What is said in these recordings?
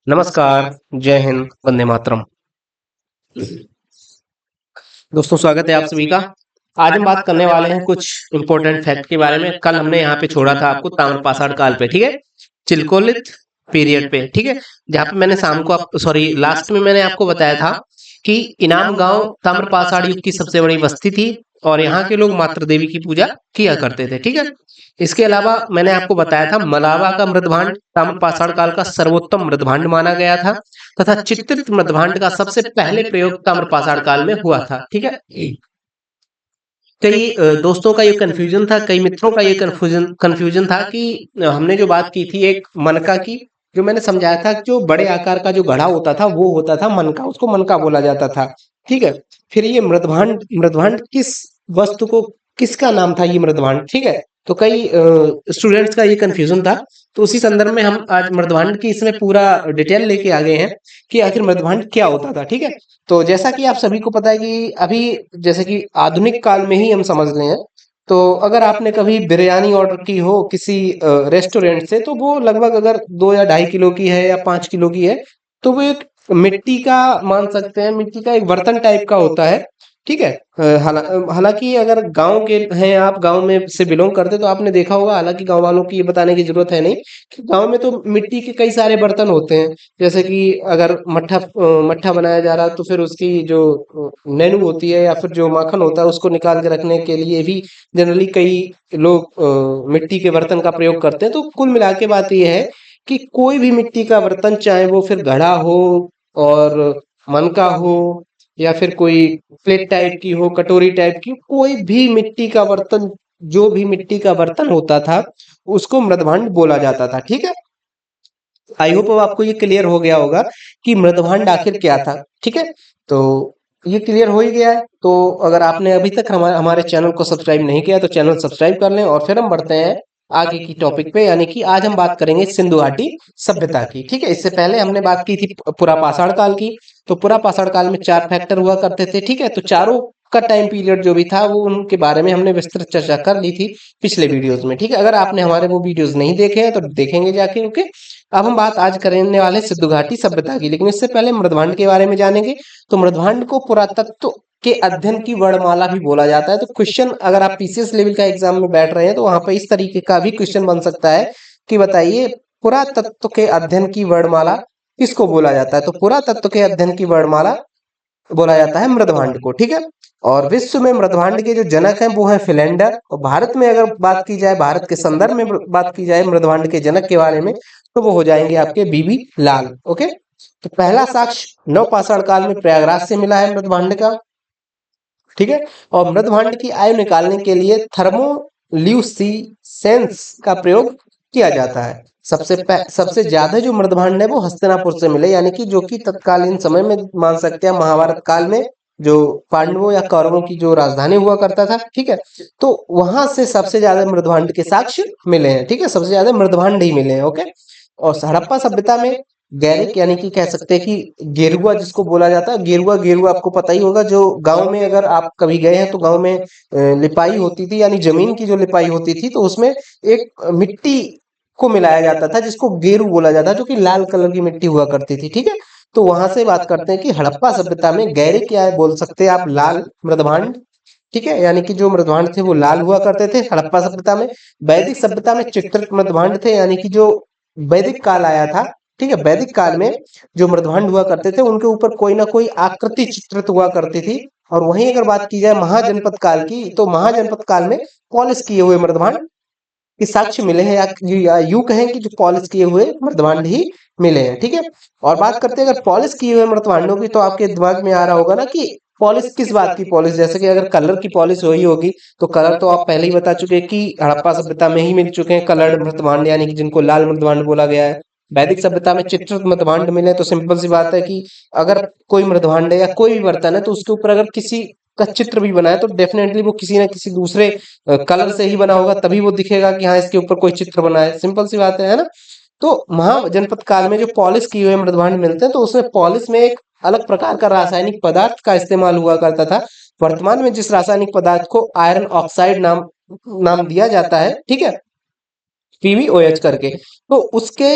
नमस्कार, जय हिंद, वंदे मातरम। दोस्तों स्वागत है आप सभी का। आज हम बात करने वाले हैं कुछ इंपॉर्टेंट फैक्ट के बारे में। कल हमने यहाँ पे छोड़ा था आपको ताम्रपाषाण काल पे, ठीक है, चिलकोलित पीरियड पे, ठीक है, जहाँ पे मैंने शाम को आप सॉरी लास्ट में मैंने आपको बताया था कि इनाम गांव ताम्रपाषाण युग की सबसे बड़ी बस्ती थी और यहाँ के लोग मातृ देवी की पूजा किया करते थे, ठीक है। इसके अलावा मैंने आपको बताया था मलावा का मृदभांड ताम्रपाषाण काल का सर्वोत्तम मृदभांड माना गया था तथा चित्रित मृदभांड का सबसे पहले प्रयोग ताम्रपाषाण काल में हुआ था, ठीक है। कई दोस्तों का ये कंफ्यूजन था, कई मित्रों का ये कंफ्यूजन था कि हमने जो बात की थी एक मनका की, जो मैंने समझाया था जो बड़े आकार का जो घड़ा होता था वो होता था मनका, उसको मनका बोला जाता था, ठीक है। फिर ये मृदभांड मृदभांड किस वस्तु को किसका नाम था ये मृदभांड, ठीक है। तो कई स्टूडेंट्स का ये कंफ्यूजन था, तो उसी संदर्भ में हम आज मृदभांड की इसमें पूरा डिटेल लेके आ गए हैं कि आखिर मृदभांड क्या होता था, ठीक है। तो जैसा कि आप सभी को पता है कि अभी जैसे कि आधुनिक काल में ही हम समझ लें हैं, तो अगर आपने कभी बिरयानी ऑर्डर की हो किसी रेस्टोरेंट से, तो वो लगभग अगर 2 या 2.5 किलो की है या 5 किलो की है, तो वो एक मिट्टी का मान सकते हैं, मिट्टी का एक बर्तन टाइप का होता है, ठीक है। हालांकि अगर गांव के हैं, आप गांव में से बिलोंग करते तो आपने देखा होगा, हालांकि गांव वालों की ये बताने की जरूरत है नहीं कि गांव में तो मिट्टी के कई सारे बर्तन होते हैं। जैसे कि अगर मट्ठा बनाया जा रहा है तो फिर उसकी जो नेनु होती है या फिर जो माखन होता है उसको निकाल के रखने के लिए भी जनरली कई लोग मिट्टी के बर्तन का प्रयोग करते हैं। तो कुल मिला के बात यह है कि कोई भी मिट्टी का बर्तन, चाहे वो फिर घड़ा हो और मनका हो या फिर कोई प्लेट टाइप की हो, कटोरी टाइप की, कोई भी मिट्टी का बर्तन, जो भी मिट्टी का बर्तन होता था उसको मृदभांड बोला जाता था, ठीक है। आई होप अब आपको ये क्लियर हो गया होगा कि मृदभांड आखिर क्या था, ठीक है। तो ये क्लियर हो ही गया है। तो अगर आपने अभी तक हमारे चैनल को सब्सक्राइब नहीं किया तो चैनल सब्सक्राइब कर लें और फिर हम बढ़ते हैं आगे की टॉपिक पे, यानी कि आज हम बात करेंगे सिंधु घाटी सभ्यता की, ठीक है। इससे पहले हमने बात की थी पुरा पाषाण काल की। तो पुरा पाषाण काल में 4 फैक्टर हुआ करते थे, ठीक है। तो चारों का टाइम पीरियड जो भी था वो उनके बारे में हमने विस्तृत चर्चा कर ली थी पिछले वीडियोस में, ठीक है। अगर आपने हमारे वो वीडियोस नहीं देखे हैं तो देखेंगे जाके, ओके। अब हम बात आज करने वाले हैं सिंधु घाटी सभ्यता की, लेकिन इससे पहले मृदभांड के बारे में जानेंगे। तो मृदभांड को पुरातत्व के अध्ययन की वर्णमाला भी बोला जाता है। तो क्वेश्चन अगर आप पीसीएस लेवल का एग्जाम में बैठ रहे हैं तो वहां पर इस तरीके का भी क्वेश्चन बन सकता है कि बताइए पुरातत्व के अध्ययन की वर्णमाला किसको बोला जाता है। तो पुरातत्व के अध्ययन की वर्णमाला बोला जाता है मृदभांड को, ठीक है। और विश्व में मृदभांड के जो जनक हैं वो है फिलेंडर, और भारत में अगर बात की जाए, भारत के संदर्भ में बात की जाए मृदभांड के जनक के बारे में, तो वो हो जाएंगे आपके बीबी लाल, ओके। तो पहला साक्ष्य नवपाषाण काल में प्रयागराज से मिला है मृदभांड का, ठीक है। और मृदभांड की आयु निकालने के लिए थर्मोल्यूसिसेंस का प्रयोग किया जाता है। सबसे ज्यादा जो मृदभांड है वो हस्तिनापुर से मिले, यानी कि जो कि तत्कालीन समय में मान सकते हैं महाभारत काल में जो पांडवों या कौरवों की जो राजधानी हुआ करता था, ठीक है। तो वहां से सबसे ज्यादा मृदभांड के साक्ष्य मिले हैं, ठीक है। सबसे ज्यादा मृदभांड ही मिले हैं, ओके। और हड़प्पा सभ्यता में गैरिक, यानी कि कह सकते हैं कि गेरुआ जिसको बोला जाता है, गेरुआ गेरुआ आपको पता ही होगा, जो गांव में अगर आप कभी गए हैं तो गांव में लिपाई होती थी, यानी जमीन की जो लिपाई होती थी, तो उसमें एक मिट्टी को मिलाया जाता था जिसको गेरू बोला जाता है, जो कि लाल कलर की मिट्टी हुआ करती थी, ठीक है। तो वहां से बात करते हैं कि हड़प्पा सभ्यता में गैरिक क्या है, बोल सकते हैं आप लाल मृदभांड, ठीक है। यानी कि जो मृदभांड थे वो लाल हुआ करते थे हड़प्पा सभ्यता में। वैदिक सभ्यता में चित्रित मृदभांड थे, यानी कि जो वैदिक काल आया था, ठीक है, वैदिक काल में जो मृदभांड हुआ करते थे उनके ऊपर कोई ना कोई आकृति चित्रित हुआ करती थी। और वहीं अगर बात की जाए महाजनपद काल की, तो महाजनपद काल में पॉलिश किए हुए मृदभांड के साक्ष्य मिले हैं, या यूं कहें कि जो पॉलिश किए हुए मृदभांड ही मिले हैं, ठीक है। और बात करते हैं अगर पॉलिश किए हुए मृदभांडों की, तो आपके दिमाग में आ रहा होगा ना कि पॉलिश किस बात की पॉलिश, जैसे कि अगर कलर की पॉलिश हुई होगी, तो कलर तो आप पहले ही बता चुके हैं कि हड़प्पा सभ्यता में ही मिल चुके हैं कलर्ड मृदभांड, यानी कि जिनको लाल मृदभांड बोला गया है। वैदिक सभ्यता में चित्रित मृदभांड मिले, तो सिंपल सी बात है कि अगर कोई मृदभांड है या कोई भी बर्तन है तो उसके ऊपर अगर किसी का चित्र भी बना है तो डेफिनेटली वो किसी ना किसी दूसरे कलर से ही बना होगा, तभी वो दिखेगा कि हाँ इसके ऊपर कोई चित्र बना है, सिंपल सी बात है ना। तो महाजनपद काल में जो पॉलिश किए हुए मृदभांड मिलते हैं, तो उसमें पॉलिश में एक अलग प्रकार का रासायनिक पदार्थ का इस्तेमाल हुआ करता था। वर्तमान में जिस रासायनिक पदार्थ को आयरन ऑक्साइड नाम नाम दिया जाता है, ठीक है, PbOH करके। तो उसके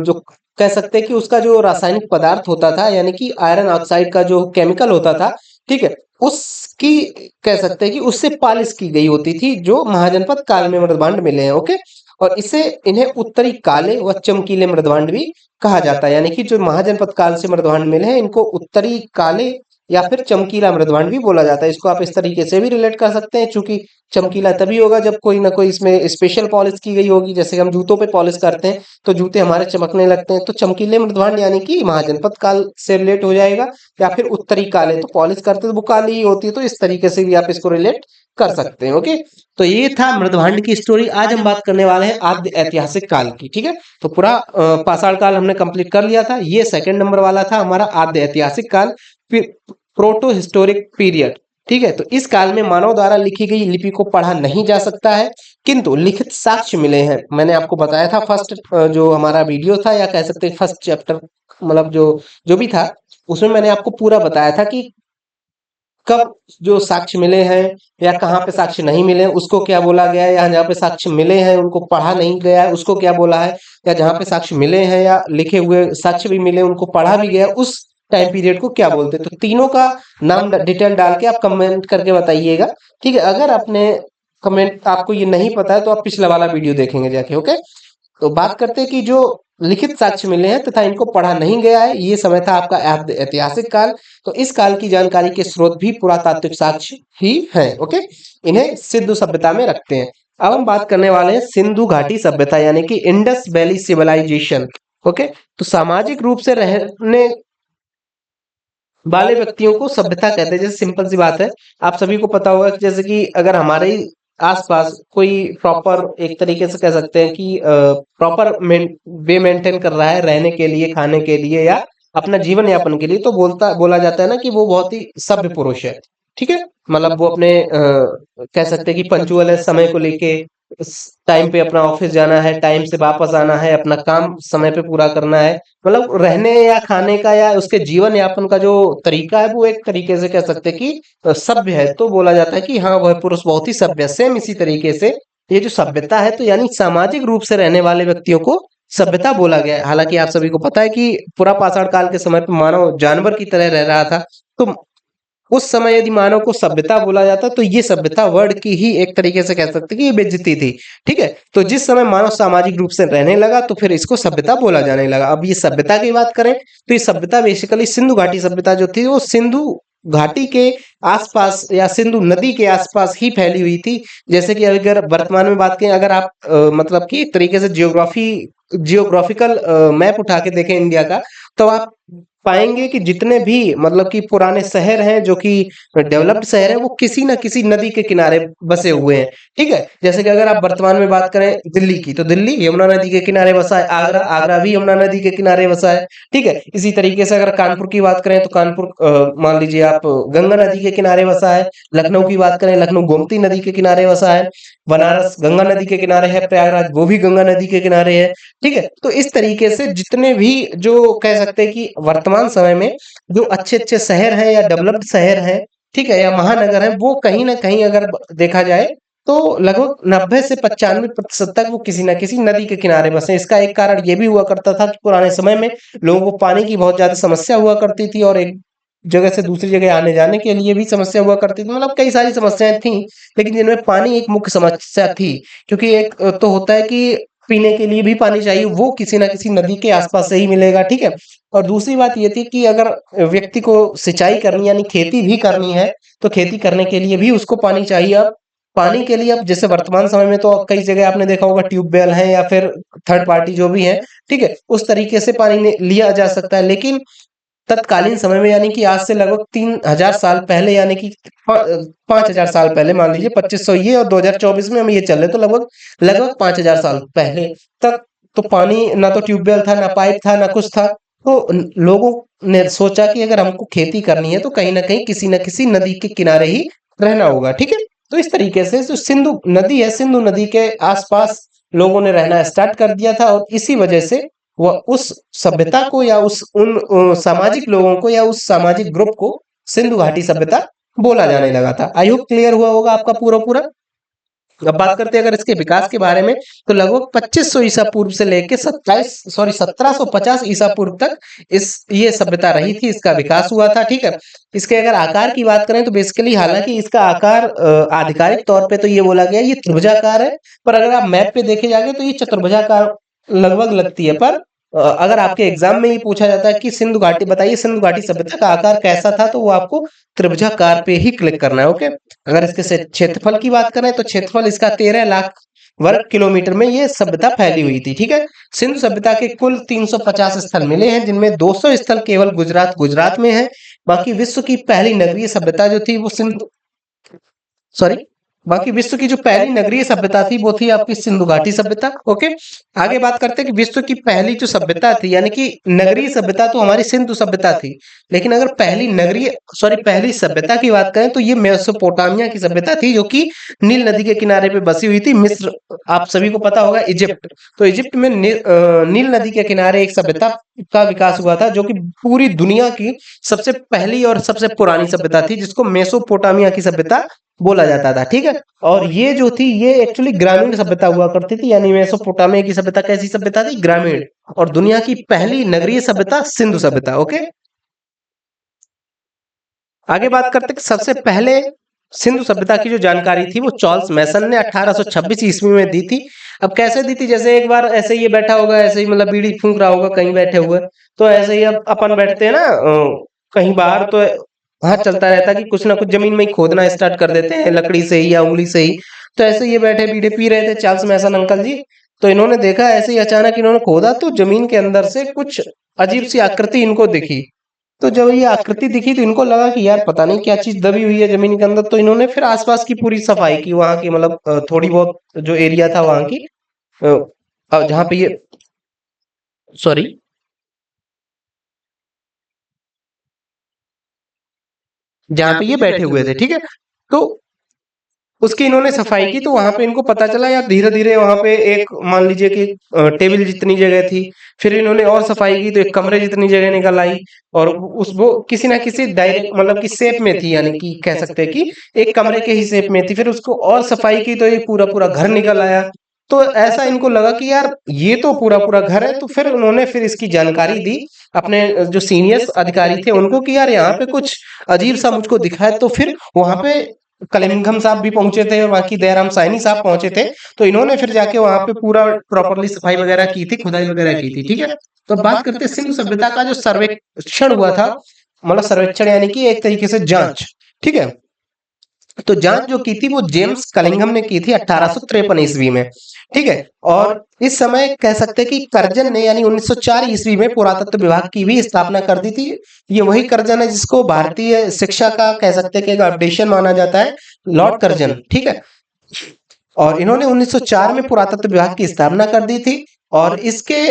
जो कह सकते हैं कि उसका जो रासायनिक पदार्थ होता था, यानी कि आयरन ऑक्साइड का जो केमिकल होता था, ठीक है, उसकी कह सकते हैं कि उससे पालिश की गई होती थी जो महाजनपद काल में मृदभांड मिले हैं। ओके, और इसे इन्हें उत्तरी काले व चमकीले मृदभांड भी कहा जाता है, यानी कि जो महाजनपद काल से मृदभांड मिले हैं इनको उत्तरी काले या फिर चमकीला मृदभांड भी बोला जाता है। इसको आप इस तरीके से भी रिलेट कर सकते हैं, चूंकि चमकीला तभी होगा जब कोई ना कोई इसमें स्पेशल पॉलिश की गई होगी। जैसे हम जूतों पे पॉलिश करते हैं तो जूते हमारे चमकने लगते हैं, तो चमकीले मृदभांड यानी कि महाजनपद काल से रिलेट हो जाएगा। या फिर उत्तरी काले, तो पॉलिश करते तो वो काली ही होती है, तो इस तरीके से भी आप इसको रिलेट कर सकते हैं। ओके, तो ये था मृदभांड की स्टोरी। आज हम बात करने वाले हैं आद्य ऐतिहासिक काल की। ठीक है, तो पूरा पाषाण काल हमने कंप्लीट कर लिया था। ये सेकंड नंबर वाला था हमारा आद्य ऐतिहासिक काल, फिर प्रोटो हिस्टोरिक पीरियड। ठीक है, तो इस काल में मानव द्वारा लिखी गई लिपि को पढ़ा नहीं जा सकता है, किंतु लिखित साक्ष्य मिले हैं। मैंने आपको बताया था फर्स्ट जो हमारा वीडियो था, या कह सकते हैं फर्स्ट चैप्टर, मतलब जो जो भी था उसमें मैंने आपको पूरा बताया था कि कब जो साक्ष्य मिले हैं या कहाँ पे साक्ष्य नहीं मिले हैं उसको क्या बोला गया है, या जहाँ पे साक्ष्य मिले हैं उनको पढ़ा नहीं गया है उसको क्या बोला है, या जहाँ पे साक्ष्य मिले हैं या लिखे हुए साक्ष्य भी मिले उनको पढ़ा भी गया है, उस टाइम पीरियड को क्या बोलते हैं। तो तीनों का नाम डिटेल डाल के आप कमेंट करके बताइएगा। ठीक है, अगर आपने कमेंट आपको ये नहीं पता है तो आप पिछला वाला वीडियो देखेंगे जाके। ओके, तो बात करते हैं कि जो लिखित साक्ष्य मिले हैं तथा इनको पढ़ा नहीं गया है, ये समय था आपका ऐतिहासिक काल। तो इस काल की जानकारी के स्रोत भी पुरातात्विक साक्ष्य ही हैं। ओके, इन्हें सिंधु सभ्यता में रखते हैं। अब हम बात करने वाले हैं सिंधु घाटी सभ्यता, यानी कि इंडस वैली सिविलाइजेशन। ओके, तो सामाजिक रूप से रहने वाले व्यक्तियों को सभ्यता कहते हैं। जैसे सिंपल सी बात है, आप सभी को पता होगा कि जैसे कि अगर हमारे ही आसपास कोई प्रॉपर एक तरीके से कह सकते हैं कि प्रॉपर वे मेंटेन कर रहा है रहने के लिए, खाने के लिए या अपना जीवन यापन के लिए, तो बोला जाता है ना कि वो बहुत ही सभ्य पुरुष है। ठीक है, मतलब वो अपने कह सकते हैं कि पंचुअल है, समय को लेके टाइम पे अपना ऑफिस जाना है, टाइम से वापस आना है, अपना काम समय पे पूरा करना है। मतलब रहने या खाने का या उसके जीवन यापन का जो तरीका है वो एक तरीके से कह सकते हैं कि सभ्य है। तो बोला जाता है कि हाँ वह पुरुष बहुत ही सभ्य है। सेम इसी तरीके से ये जो सभ्यता है, तो यानी सामाजिक रूप से रहने वाले व्यक्तियों को सभ्यता बोला गया है। हालांकि आप सभी को पता है कि पूरा पाषाण काल के समय पे मानव जानवर की तरह रह रहा था, तो उस समय यदि मानव को सभ्यता बोला जाता तो ये सभ्यता वर्ड की ही एक तरीके से कह सकते कि ये बेइज्जती थी। ठीक है, तो जिस समय मानव सामाजिक रूप से रहने लगा तो फिर इसको सभ्यता बोला जाने लगा। अब ये सभ्यता की बात करें तो ये सभ्यता बेसिकली सिंधु घाटी सभ्यता जो थी वो सिंधु घाटी के आसपास या सिंधु नदी के आसपास ही फैली हुई थी। जैसे कि अगर वर्तमान में बात करें, अगर आप मतलब कि एक तरीके से जियोग्राफिकल मैप उठा के देखें इंडिया का, तो आप पाएंगे कि जितने भी मतलब कि पुराने शहर हैं जो कि डेवलप्ड शहर है वो किसी ना किसी नदी के किनारे बसे हुए हैं। ठीक है, जैसे कि अगर आप वर्तमान में बात करें दिल्ली की, तो दिल्ली यमुना नदी के किनारे बसा है। आगरा आगरा भी यमुना नदी के किनारे बसा है। ठीक है, इसी तरीके से अगर कानपुर की बात करें तो कानपुर मान लीजिए आप गंगा नदी के किनारे बसा है। लखनऊ की बात करें, लखनऊ गोमती नदी के किनारे बसा है। बनारस गंगा नदी के किनारे है। प्रयागराज वो भी गंगा नदी के किनारे है। ठीक है, तो इस तरीके से जितने भी जो कह सकते हैं कि वर्तमान समय में जो अच्छे अच्छे शहर हैं या डेवलप्ड शहर हैं, ठीक है, या महानगर हैं, वो कहीं ना कहीं अगर देखा जाए तो लगभग 90 से 95% तक वो किसी ना किसी नदी के किनारे बसे। इसका एक कारण ये भी हुआ करता था कि पुराने समय में लोगों को पानी की बहुत ज्यादा समस्या हुआ करती थी, और एक जगह से दूसरी जगह आने जाने के लिए भी समस्या हुआ करती थी। मतलब कई सारी समस्याएं थी, लेकिन जिनमें पानी एक मुख्य समस्या थी। क्योंकि एक तो होता है कि पीने के लिए भी पानी चाहिए, वो किसी ना किसी नदी के आसपास से ही मिलेगा। ठीक है, और दूसरी बात ये थी कि अगर व्यक्ति को सिंचाई करनी यानी खेती भी करनी है तो खेती करने के लिए भी उसको पानी चाहिए। अब पानी के लिए अब जैसे वर्तमान समय में तो कई जगह आपने देखा होगा ट्यूबवेल है या फिर थर्ड पार्टी जो भी है, ठीक है, उस तरीके से पानी लिया जा सकता है। लेकिन तत्कालीन समय में यानी कि आज से लगभग 3000 साल पहले, यानी कि 5000 साल पहले, मान लीजिए 2500 ये और 2024 में हम ये चल रहे, तो लगभग लगभग 5000 साल पहले तक तो पानी ना तो ट्यूबवेल था, ना पाइप था, ना कुछ था। तो लोगों ने सोचा कि अगर हमको खेती करनी है तो कहीं ना कहीं किसी न किसी नदी के किनारे ही रहना होगा। ठीक है, तो इस तरीके से जो सिंधु नदी है, सिंधु नदी के आसपास लोगों ने रहना स्टार्ट कर दिया था, और इसी वजह से वह उस सभ्यता को या उन सामाजिक लोगों को या उस सामाजिक ग्रुप को सिंधु घाटी सभ्यता बोला जाने लगा था। आई होप क्लियर हुआ होगा आपका पूरा पूरा। अब बात करते हैं अगर इसके विकास के बारे में, तो लगभग 2500 ईसा पूर्व से लेके 1750 ईसा पूर्व तक इस ये सभ्यता रही थी, इसका विकास हुआ था। ठीक है, इसके अगर आकार की बात करें तो बेसिकली हालांकि इसका आकार आधिकारिक तौर पे तो ये बोला गया ये त्रिभुजाकार है, पर अगर आप मैप पे देखे जाके तो ये चतुर्भुजाकार लगभग लगती है। पर अगर आपके एग्जाम में ये पूछा जाता है कि सिंधु घाटी बताइए, सिंधु घाटी सभ्यता का आकार कैसा था, तो वो आपको त्रिभुजाकार पे ही क्लिक करना है। ओके, अगर इसके क्षेत्रफल की बात करें तो क्षेत्रफल इसका 13 लाख वर्ग किलोमीटर में ये सभ्यता फैली हुई थी। ठीक है, सिंधु सभ्यता के कुल 350 स्थल मिले हैं, जिनमें 200 स्थल केवल गुजरात में है। बाकी विश्व की पहली नगरीय सभ्यता जो थी वो सिंधु सॉरी बाकी विश्व की जो पहली नगरीय सभ्यता थी वो थी आपकी सिंधु घाटी सभ्यता। ओके, आगे बात करते हैं कि विश्व की पहली जो सभ्यता थी, यानी कि नगरीय सभ्यता तो हमारी सिंधु सभ्यता थी, लेकिन अगर पहली सभ्यता की बात करें तो ये मेसोपोटामिया की सभ्यता थी, जो कि नील नदी के किनारे पे बसी हुई थी। मिस्र, आप सभी को पता होगा, इजिप्ट, तो इजिप्ट में नील नदी के किनारे एक सभ्यता का विकास हुआ था, जो कि पूरी दुनिया की सबसे पहली और सबसे पुरानी सभ्यता थी, जिसको मेसोपोटामिया की सभ्यता बोला जाता था। ठीक है, और ये जो थी ये एक्चुअली ग्रामीण सभ्यता हुआ करती थी, यानी मेसोपोटामिया की सभ्यता कैसी सभ्यता थी, ग्रामीण। और दुनिया की पहली नगरीय सभ्यता सिंधु सभ्यता। ओके, आगे बात करते हैं कि सबसे पहले सिंधु सभ्यता की जो जानकारी थी वो चार्ल्स मैसन ने 1826 ईस्वी में दी थी। अब कैसे दी थी, जैसे एक बार ऐसे ही ये बैठा होगा, ऐसे ही मतलब बीड़ी फूंक रहा होगा कहीं बैठे हुए, तो ऐसे ही अब अपन बैठते हैं ना कहीं बाहर, तो हाथ चलता रहता है कि कुछ ना कुछ जमीन में ही खोदना स्टार्ट कर देते हैं, लकड़ी से ही या उंगली से ही। तो ऐसे ये बैठे बीड़े पी रहे थे चार्ल्स मैसन अंकल जी, तो इन्होंने देखा ऐसे ही अचानक इन्होंने खोदा तो जमीन के अंदर से कुछ अजीब सी आकृति इनको दिखी। तो जब ये आकृति दिखी तो इनको लगा कि यार पता नहीं क्या चीज दबी हुई है जमीन के अंदर, तो इन्होंने फिर आसपास की पूरी सफाई की, वहां की मतलब थोड़ी बहुत जो एरिया था वहां की, जहाँ पे ये सॉरी जहाँ पे ये बैठे हुए थे। ठीक है, तो उसकी इन्होंने सफाई की, तो वहां पे इनको पता चला यार धीरे धीरे वहां पे एक मान लीजिए कि टेबल जितनी जगह थी, फिर इन्होंने और सफाई की तो एक कमरे जितनी जगह निकल आई, और उस वो किसी ना किसी डायरेक्ट मतलब कि शेप में थी, यानी कि कह सकते हैं कि एक कमरे के ही शेप में थी। फिर उसको और सफाई की तो ये पूरा पूरा घर निकल आया। तो ऐसा इनको लगा कि यार ये तो पूरा पूरा घर है, तो फिर उन्होंने फिर इसकी जानकारी दी अपने जो सीनियर अधिकारी थे उनको कि यार यहाँ पे कुछ अजीब सा मुझको दिखा है। तो फिर वहां पे कलिंगम साहब भी पहुंचे थे और बाकी दयाराम साहनी साहब पहुंचे थे, तो इन्होंने फिर जाके वहां पे पूरा प्रॉपरली सफाई वगैरह की थी, खुदाई वगैरह की थी। ठीक है, तो बात करते हैं सिंधु सभ्यता का जो सर्वेक्षण हुआ था, मतलब सर्वेक्षण यानी कि एक तरीके से जांच। ठीक है, तो जांच जो की थी वो जेम्स कलिंगम ने की थी 1853 ईस्वी में। ठीक है, और इस समय कह सकते हैं कि कर्जन ने यानी 1904 ईस्वी में पुरातत्व विभाग की भी स्थापना कर दी थी। ये वही कर्जन है जिसको भारतीय शिक्षा का कह सकते हैं कि एक अपडेशन माना जाता है, लॉर्ड कर्जन। ठीक है, और इन्होंने 1904 में पुरातत्व विभाग की स्थापना कर दी थी, और इसके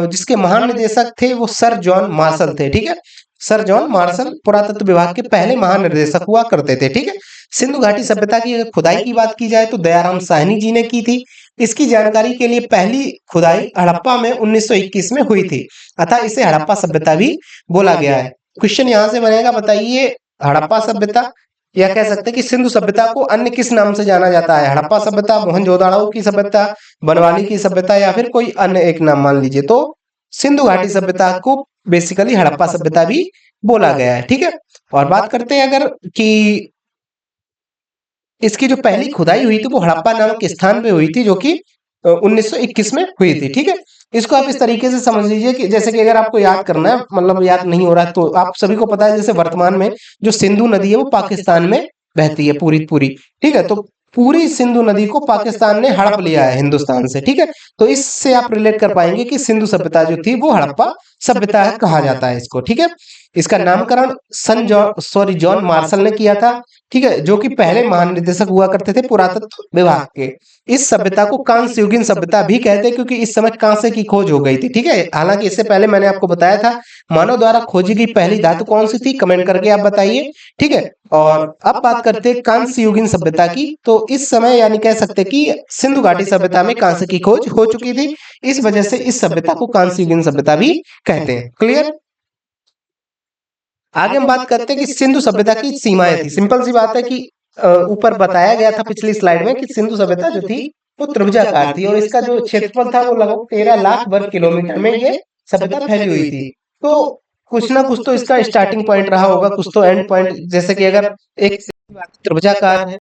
जिसके महानिदेशक थे वो सर जॉन मार्शल थे। ठीक है, सर जॉन मार्शल पुरातत्व विभाग के पहले महानिदेशक हुआ करते थे। ठीक है, सिंधु घाटी सभ्यता की अगर खुदाई की बात की जाए तो दयाराम साहनी जी ने की थी। इसकी जानकारी के लिए पहली खुदाई हड़प्पा में 1921 में हुई थी, अतः इसे हड़प्पा सभ्यता भी बोला गया है। क्वेश्चन यहाँ से बनेगा, बताइए हड़प्पा सभ्यता या कह सकते हैं कि सिंधु सभ्यता को अन्य किस नाम से जाना जाता है, हड़प्पा सभ्यता, मोहनजोदाड़ो की सभ्यता, बनवाली की सभ्यता, या फिर कोई अन्य एक नाम मान लीजिए। तो सिंधु घाटी सभ्यता को बेसिकली हड़प्पा सभ्यता भी बोला गया है। ठीक है, और बात करते हैं अगर कि इसकी जो पहली खुदाई हुई थी वो हड़प्पा नामक स्थान पे हुई थी, जो कि 1921 में हुई थी। ठीक है, इसको आप इस तरीके से समझ लीजिए कि जैसे कि अगर आपको याद करना है, मतलब याद नहीं हो रहा है, तो आप सभी को पता है जैसे वर्तमान में जो सिंधु नदी है वो पाकिस्तान में बहती है पूरी पूरी। ठीक है, तो पूरी सिंधु नदी को पाकिस्तान ने हड़प लिया है हिंदुस्तान से। ठीक है, तो इससे आप रिलेट कर पाएंगे कि सिंधु सभ्यता जो थी वो हड़प्पा सभ्यता है कहा जाता है इसको। ठीक है, इसका नामकरण जॉन मार्शल ने किया था। ठीक है, जो कि पहले महानिदेशक हुआ करते थे पुरातत्व विभाग के। इस सभ्यता को कांस्य युगीन सभ्यता भी कहते हैं, क्योंकि इस समय कांस्य की खोज हो गई थी। ठीक है, हालांकि इससे पहले मैंने आपको बताया था मानव द्वारा खोजी गई पहली धातु कौन सी थी, कमेंट करके आप बताइए। ठीक है, और अब बात करते हैं कांस्य युगीन सभ्यता की। तो इस समय यानी कह सकते हैं कि सिंधु घाटी सभ्यता में कांस्य की खोज हो चुकी थी, इस वजह से इस सभ्यता को कांस्य युगीन सभ्यता भी कहते हैं। क्लियर, आगे हम बात करते हैं कि सिंधु सभ्यता की सीमाएं थी। सिंपल सी बात है कि ऊपर बताया गया था पिछली स्लाइड में कि सिंधु सभ्यता जो थी वो त्रिभुजाकार थी और इसका जो क्षेत्रफल था वो लगभग 13 लाख वर्ग किलोमीटर में ये सभ्यता फैली हुई थी। तो कुछ ना कुछ तो इसका स्टार्टिंग पॉइंट रहा होगा, कुछ तो एंड पॉइंट, जैसे कि अगर एक त्रिभुजाकार है,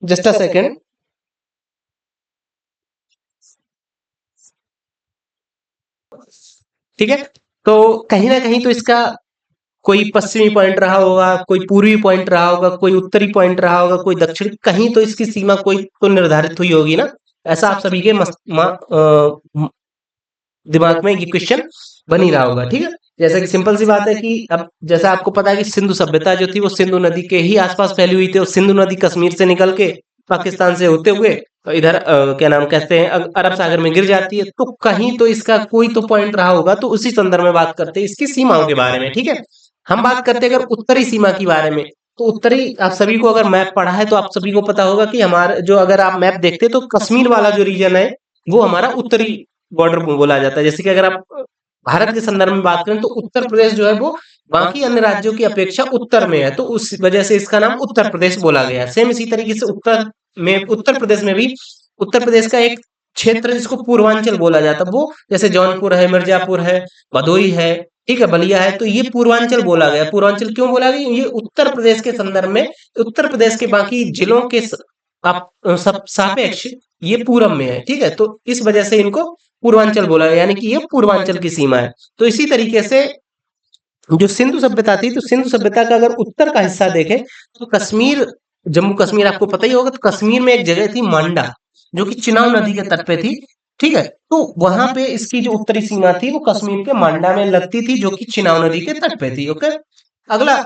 जस्ट अ सेकेंड, ठीक है, तो कहीं ना कहीं तो इसका कोई पश्चिमी पॉइंट रहा होगा, कोई पूर्वी पॉइंट रहा होगा, कोई उत्तरी पॉइंट रहा होगा, कोई दक्षिणी, कहीं तो इसकी सीमा कोई तो निर्धारित हुई होगी ना। ऐसा आप सभी के दिमाग में ये क्वेश्चन बन ही रहा होगा, ठीक है। जैसे कि सिंपल सी बात है कि अब जैसा आपको पता है कि सिंधु सभ्यता जो थी वो सिंधु नदी के ही आसपास फैली हुई थी और सिंधु नदी कश्मीर से निकल के पाकिस्तान से होते हुए तो इधर क्या नाम कहते हैं अरब सागर में गिर जाती है। तो कहीं तो इसका कोई तो पॉइंट रहा होगा, तो उसी संदर्भ में बात करते हैं इसकी सीमाओं के बारे में, ठीक है। हम बात करते हैं अगर उत्तरी सीमा के बारे में, तो उत्तरी, आप सभी को अगर मैप पढ़ा है तो आप सभी को पता होगा कि हमारे जो, अगर आप मैप देखते हैं तो कश्मीर वाला जो रीजन है वो हमारा उत्तरी बॉर्डर बोला जाता है। जैसे कि अगर आप भारत के संदर्भ में बात करें तो उत्तर प्रदेश जो है वो बाकी अन्य राज्यों की अपेक्षा उत्तर में है, तो उस वजह से इसका नाम उत्तर प्रदेश बोला गया है। सेम इसी तरीके से उत्तर प्रदेश में भी उत्तर प्रदेश का एक क्षेत्र जिसको पूर्वांचल बोला जाता है, वो जैसे जौनपुर है, मिर्जापुर है, भदोई है, ठीक है, बलिया है, तो ये पूर्वांचल बोला गया। पूर्वांचल क्यों बोला गया? ये उत्तर प्रदेश के संदर्भ में उत्तर प्रदेश के बाकी जिलों के आप सब सापेक्ष ये पूरब में है, ठीक है, तो इस वजह से इनको पूर्वांचल बोला गया, यानी कि ये पूर्वांचल की सीमा है। तो इसी तरीके से जो सिंधु सभ्यता थी, तो सिंधु सभ्यता का अगर उत्तर का हिस्सा देखें तो कश्मीर, जम्मू कश्मीर आपको पता ही होगा, तो कश्मीर में एक जगह थी मांडा जो कि चिनाब नदी के तट पे थी, ठीक है, तो वहां पे इसकी जो उत्तरी सीमा थी वो कश्मीर के मांडा में लगती थी जो कि चिनाब नदी के तट पे थी। ओके, अगला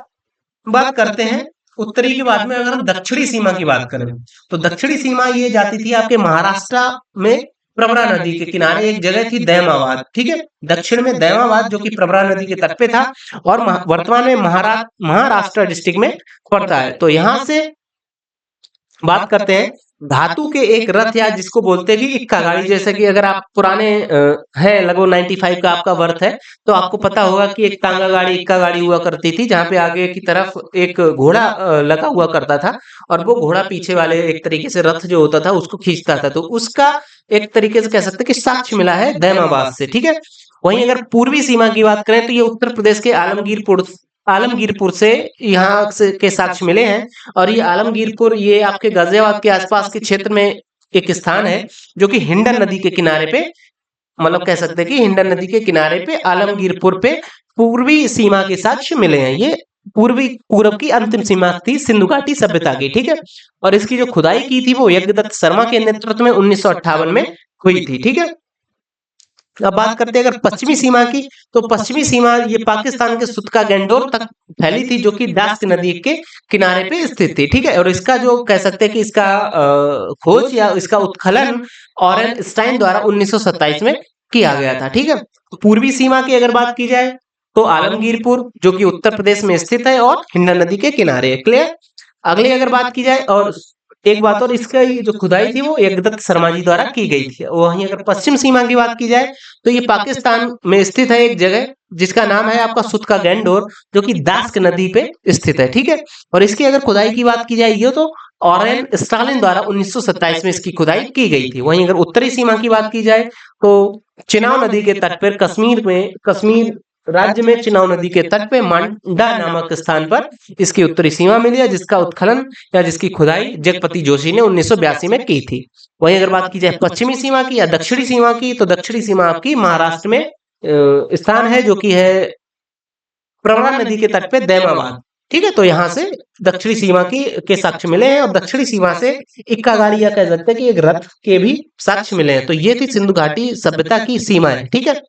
बात करते हैं उत्तरी के बाद में अगर हम दक्षिणी सीमा की बात करें तो दक्षिणी सीमा ये जाती थी आपके महाराष्ट्र में प्रवरा नदी के किनारे एक जगह थी दैमाबाद, ठीक है, दक्षिण में दैमाबाद जो कि प्रवरा नदी के तट पे था और वर्तमान में महाराष्ट्र डिस्ट्रिक्ट में पड़ता है। तो यहाँ से बात करते हैं धातु के एक रथ या जिसको बोलते हैं कि इक्का गाड़ी, जैसे कि अगर आप पुराने है लगभग 95 का आपका वर्थ है तो आपको पता होगा कि एक तांगा गाड़ी इक्का गाड़ी हुआ करती थी जहां पे आगे की तरफ एक घोड़ा लगा हुआ करता था और वो घोड़ा पीछे वाले एक तरीके से रथ जो होता था उसको खींचता था, तो उसका एक तरीके से कह सकते हैं कि साक्ष्य मिला है दैमाबाद से, ठीक है। वहीं अगर पूर्वी सीमा की बात करें तो ये उत्तर प्रदेश के आलमगीरपुर से यहाँ से के साक्ष्य मिले हैं और ये आलमगीरपुर ये आपके गाजियाबाद के आसपास के क्षेत्र में एक स्थान है जो कि हिंडन नदी के किनारे पे, मतलब कह सकते हैं कि हिंडन नदी के किनारे पे आलमगीरपुर पे पूर्वी सीमा के साक्ष्य मिले हैं। ये पूरब की अंतिम सीमा थी सिंधु घाटी सभ्यता की, ठीक है, और इसकी जो खुदाई की थी वो यज्ञदत्त शर्मा के नेतृत्व में 1958 में हुई थी, ठीक है। अब बात करते हैं अगर पश्चिमी सीमा की, तो पश्चिमी सीमा ये पाकिस्तान के सुतका गैंडोर तक फैली थी जो कि दास्त नदी के किनारे पे स्थित थी, ठीक है, और इसका जो कह सकते हैं कि इसका खोज या इसका उत्खनन ऑरेन स्टाइन द्वारा 1927 में किया गया था, ठीक है। तो पूर्वी सीमा की अगर बात की जाए तो आलमगीरपुर जो कि उत्तर प्रदेश में स्थित है और हिंडन नदी के किनारे है, क्लियर। अगली अगर बात की जाए और एक बात और, इसका जो खुदाई थी वो यज्ञदत्त शर्मा जी द्वारा की गई थी। वहीं अगर पश्चिम सीमा की बात की जाए तो ये पाकिस्तान में स्थित है एक जगह जिसका नाम है आपका सुतका गैंडोर जो कि दास्क नदी पे स्थित है, ठीक है, और इसकी अगर खुदाई की बात की जाए ये तो ऑरेन स्टालिन द्वारा 1927 में इसकी खुदाई की गई थी। वहीं अगर उत्तरी सीमा की बात की जाए तो चिनाब नदी के तट पर कश्मीर राज्य में चिनाब नदी के तट पे मांडा नामक स्थान पर इसकी उत्तरी सीमा मिली है जिसका उत्खनन या जिसकी खुदाई जगपति जोशी ने 1982 में की थी। वहीं अगर बात की जाए पश्चिमी सीमा की या दक्षिणी सीमा की, तो दक्षिणी सीमा आपकी महाराष्ट्र में स्थान है जो कि है प्रवरा नदी के तट पे दैमाबाद, ठीक है, तो यहाँ से दक्षिणी सीमा की के साक्ष्य मिले हैं और दक्षिणी सीमा से इक्का गाड़ी या कह सकते हैं कि एक रथ के भी साक्ष्य मिले हैं। तो ये थी सिंधु घाटी सभ्यता की सीमाएं, ठीक है।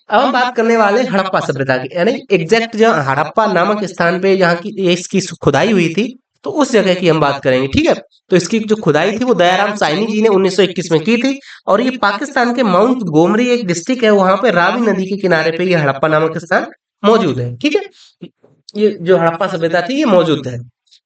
अब हम बात करने वाले हड़प्पा सभ्यता की, यानी एग्जैक्ट जहाँ हड़प्पा नामक स्थान पे जहाँ की इसकी खुदाई हुई थी तो उस जगह की हम बात करेंगे, ठीक है। तो इसकी जो खुदाई थी वो दयाराम साइनी जी ने 1921 में की थी और ये पाकिस्तान के माउंट गोमरी एक डिस्ट्रिक्ट है, वहां पे रावी नदी के किनारे पे ये हड़प्पा नामक स्थान मौजूद है, ठीक है। ये जो हड़प्पा सभ्यता थी ये मौजूद है,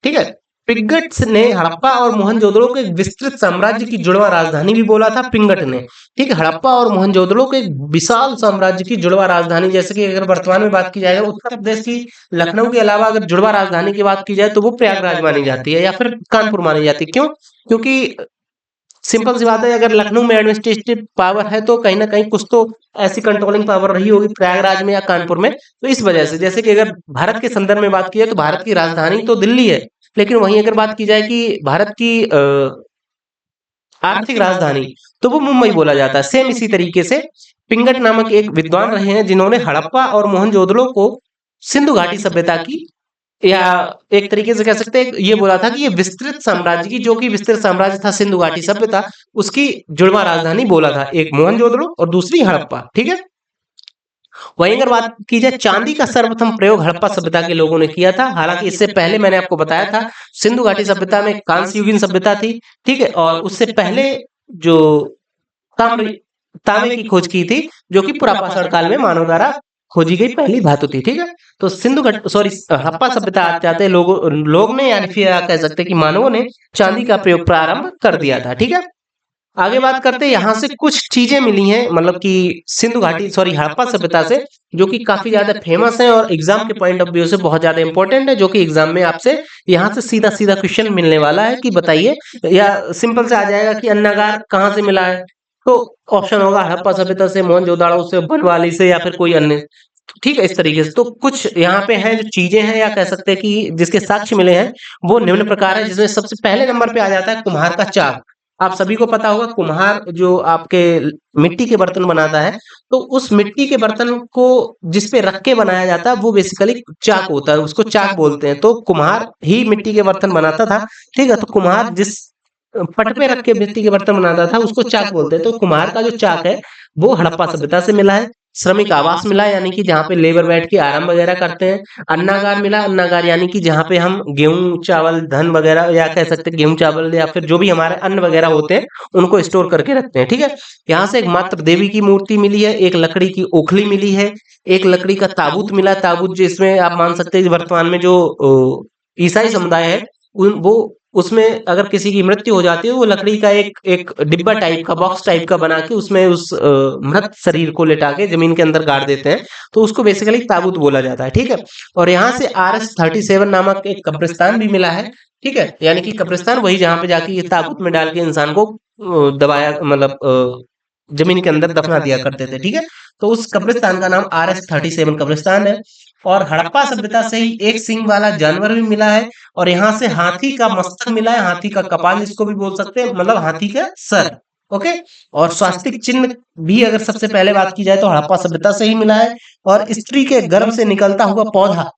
ठीक है। पिंगट ने हड़प्पा और मोहनजोदड़ो को एक विस्तृत साम्राज्य की जुड़वा राजधानी भी बोला था पिंगट ने। ठीक है, हड़प्पा और मोहनजोदड़ो को एक विशाल साम्राज्य की जुड़वा राजधानी, जैसे कि अगर वर्तमान में बात की जाए उत्तर प्रदेश की लखनऊ के अलावा अगर जुड़वा राजधानी की बात की जाए तो वो प्रयागराज मानी जाती है या फिर कानपुर मानी जाती है। क्यों? क्योंकि सिंपल सी बात है, अगर लखनऊ में एडमिनिस्ट्रेटिव पावर है तो कहीं ना कहीं कुछ तो ऐसी कंट्रोलिंग पावर रही होगी प्रयागराज में या कानपुर में। तो इस वजह से, जैसे कि अगर भारत के संदर्भ में बात की जाए तो भारत की राजधानी तो दिल्ली है, लेकिन वहीं अगर बात की जाए कि भारत की आर्थिक राजधानी, तो वो मुंबई बोला जाता है। सेम इसी तरीके से पिंगट नामक एक विद्वान रहे हैं जिन्होंने हड़प्पा और मोहनजोदड़ो को सिंधु घाटी सभ्यता की, या एक तरीके से कह सकते हैं ये बोला था कि ये विस्तृत साम्राज्य की, जो कि विस्तृत साम्राज्य था सिंधु घाटी सभ्यता, उसकी जुड़वा राजधानी बोला था, एक मोहनजोदड़ो और दूसरी हड़प्पा। ठीक है, वहीं अगर बात की जाए चांदी का सर्वप्रथम प्रयोग हड़प्पा सभ्यता के लोगों ने किया था। हालांकि इससे पहले मैंने आपको बताया था सिंधु घाटी सभ्यता में कांस्य युगीन सभ्यता थी। ठीक है, और उससे पहले जो ताम्र तांबे की खोज की थी, जो कि पुरापाषाण काल में मानव द्वारा खोजी गई पहली धातु थी। ठीक है, तो सिंधु घाट सॉरी हड़प्पा सभ्यता आते लोग ने, यानी फिर कह सकते हैं कि मानवों ने चांदी का प्रयोग प्रारंभ कर दिया था। ठीक है, आगे बात करते हैं, यहाँ से कुछ चीजें मिली हैं, मतलब कि सिंधु घाटी सॉरी हड़प्पा सभ्यता से, जो कि काफी ज्यादा फेमस है और एग्जाम के पॉइंट ऑफ व्यू से बहुत ज्यादा इंपॉर्टेंट है, जो कि एग्जाम में आपसे यहाँ से सीधा सीधा क्वेश्चन मिलने वाला है कि बताइए, या सिंपल से आ जाएगा कि अन्नागार कहाँ से मिला है, तो ऑप्शन होगा हड़प्पा सभ्यता से, मोहनजोदड़ो से, बनवाली से, या फिर कोई अन्य। ठीक है, इस तरीके से तो कुछ यहाँ पे हैं जो चीजें हैं, या कह सकते हैं कि जिसके साक्ष्य मिले हैं वो निम्न प्रकार है, जिसमें सबसे पहले नंबर पे आ जाता है कुम्हार का चाक। आप सभी को पता होगा कुम्हार जो आपके मिट्टी के बर्तन बनाता है, तो उस मिट्टी के बर्तन को जिस पे रख के बनाया जाता है वो बेसिकली चाक होता है, उसको चाक बोलते हैं। तो कुम्हार ही मिट्टी के बर्तन बनाता था। ठीक है, तो कुम्हार जिस पट पे रख के मिट्टी के बर्तन बनाता था उसको चाक बोलते हैं। तो कुम्हार का जो चाक है वो हड़प्पा सभ्यता से मिला है। श्रमिक आवास मिला, यानी कि जहाँ पे लेबर बैठ के आराम वगैरह करते हैं। अन्नागार मिला, अन्नागार यानी कि जहाँ पे हम गेहूं चावल धन वगैरह, या कह सकते हैं गेहूं चावल या फिर जो भी हमारे अन्न वगैरह होते हैं उनको स्टोर करके रखते हैं। ठीक है, यहाँ से एक मात्र देवी की मूर्ति मिली है, एक लकड़ी की ओखली मिली है, एक लकड़ी का ताबूत मिला। ताबूत जिसमें आप मान सकते हैं वर्तमान में जो ईसाई समुदाय है वो उसमें अगर किसी की मृत्यु हो जाती है वो लकड़ी का एक एक डिब्बा टाइप का, बॉक्स टाइप का बना के उसमें उस मृत शरीर को लेटा के जमीन के अंदर गाड़ देते हैं, तो उसको बेसिकली ताबूत बोला जाता है। ठीक है, और यहाँ से RS-37 नामक एक कब्रिस्तान भी मिला है। ठीक है, यानी कि कब्रिस्तान वही जहाँ पे जाके ये ताबूत में डाल के इंसान को दबाया, मतलब जमीन के अंदर दफना दिया करते थे। ठीक है, तो उस कब्रिस्तान का नाम RS-37 कब्रिस्तान है। और हड़प्पा सभ्यता से ही एक सींग वाला जानवर भी मिला है, और यहाँ से हाथी का मस्तक मिला है, हाथी का कपाल जिसको भी बोल सकते हैं, मतलब हाथी का सर। ओके, और स्वास्तिक चिन्ह भी अगर सबसे पहले बात की जाए तो हड़प्पा सभ्यता से ही मिला है। और स्त्री के गर्भ से निकलता हुआ पौधा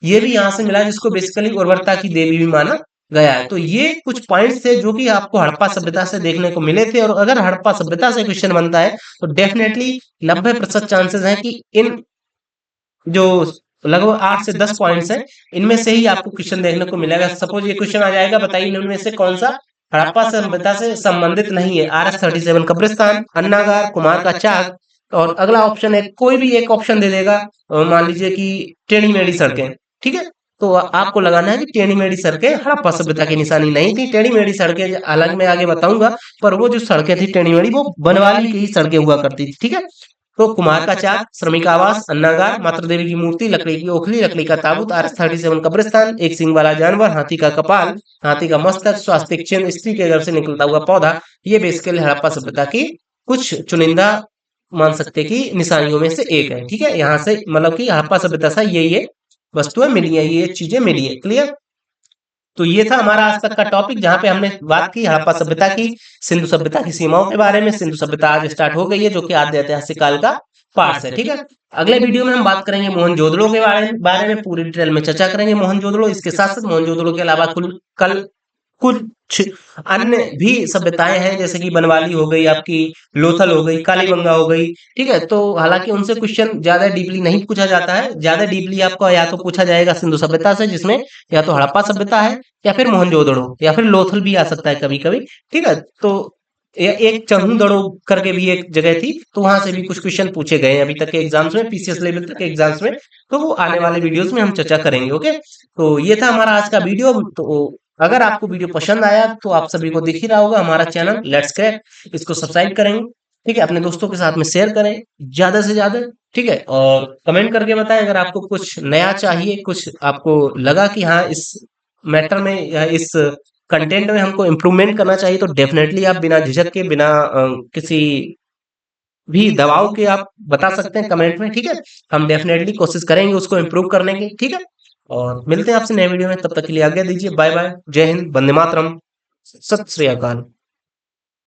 ये भी यहाँ से मिला है, जिसको बेसिकली उर्वरता की देवी भी माना गया है। तो ये कुछ पॉइंट्स थे जो कि आपको हड़प्पा सभ्यता से देखने को मिले थे, और अगर हड़प्पा सभ्यता से क्वेश्चन बनता है तो डेफिनेटली 90% चांसेस हैं कि इन जो लगभग 8 से 10 पॉइंट्स हैं इनमें से ही आपको क्वेश्चन देखने को मिलेगा। सपोज ये क्वेश्चन आ जाएगा, बताइए इनमें से कौन सा हड़प्पा सभ्यता से संबंधित नहीं है। RS-37 कब्रिस्तान, अन्नागार, कुम्हार का चाक, और अगला ऑप्शन है कोई भी एक ऑप्शन दे देगा, मान लीजिए कि टेढ़ी मेढ़ी सड़कें। ठीक है, तो आपको लगाना है कि टेढ़ी मेढ़ी सड़कें हड़प्पा सभ्यता की निशानी नहीं थी। टेढ़ी मेढ़ी सड़कें अलग मैं आगे बताऊंगा, पर वो जो सड़कें थी टेढ़ी मेढ़ी वो बनवाली की ही सड़कें हुआ करती थी। ठीक है, तो कुम्हार का चाक, श्रमिक आवास, अन्नागार, मातृ देवी की मूर्ति, लकड़ी की ओखली, लकड़ी का ताबूत, RS-37 कब्रिस्तान, एक सिंग वाला जानवर, हाथी का कपाल, हाथी का मस्तक, स्वास्तिक चिन्ह, स्त्री के गर्भ से निकलता हुआ पौधा, ये बेसिकली हड़प्पा सभ्यता की कुछ चुनिंदा मान सकते कि निशानियों में से एक है। ठीक है, यहाँ से मतलब कि हड़प्पा सभ्यता से ये वस्तुएं मिली है, ये चीजें मिली है। क्लियर? तो ये था हमारा आज तक का टॉपिक, जहाँ पे हमने बात की हड़प्पा सभ्यता की, सिंधु सभ्यता की सीमाओं के बारे में। सिंधु सभ्यता आज स्टार्ट हो गई है, जो कि आद्य ऐतिहासिक काल का पार्ट है। ठीक है, अगले वीडियो में हम बात करेंगे मोहनजोदड़ो के बारे में पूरी डिटेल में चर्चा करेंगे मोहनजोदड़ो। इसके साथ साथ मोहनजोदड़ो के अलावा कल कुछ अन्य भी सभ्यताएं हैं, जैसे कि बनवाली हो गई, आपकी लोथल हो गई, कालीबंगा हो गई। ठीक है, तो हालांकि उनसे क्वेश्चन ज्यादा डीपली नहीं पूछा जाता है, ज्यादा डीपली आपको या तो पूछा जाएगा सिंधु सभ्यता से, जिसमें या तो हड़प्पा सभ्यता है, या फिर मोहनजोदड़ो, या फिर लोथल भी आ सकता है कभी कभी। ठीक है, तो एक चंहुदड़ो करके भी एक जगह थी, तो वहां से भी कुछ क्वेश्चन पूछे गए हैं अभी तक के एग्जाम्स में, PCS लेवल तक के एग्जाम्स में। तो वो आने वाले वीडियोस में हम चर्चा करेंगे। ओके, तो ये था हमारा आज का वीडियो। तो अगर आपको वीडियो पसंद आया तो आप सभी को दिख ही रहा होगा हमारा चैनल लेट्स क्रैक, इसको सब्सक्राइब करेंगे, ठीक है, अपने दोस्तों के साथ में शेयर करें ज्यादा से ज्यादा, ठीक है, और कमेंट करके बताएं अगर आपको कुछ नया चाहिए, कुछ आपको लगा कि हाँ इस मैटर में या इस कंटेंट में हमको इम्प्रूवमेंट करना चाहिए, तो डेफिनेटली आप बिना झिझक के, बिना किसी भी दबाव के आप बता सकते हैं कमेंट में, ठीक है। हम डेफिनेटली कोशिश करेंगे उसको इम्प्रूव करने की, ठीक है। और मिलते हैं आपसे नए वीडियो में, तब तक के लिए आज्ञा दीजिए, बाय बाय, जय हिंद, वंदे मातरम, सत श्री अकाल।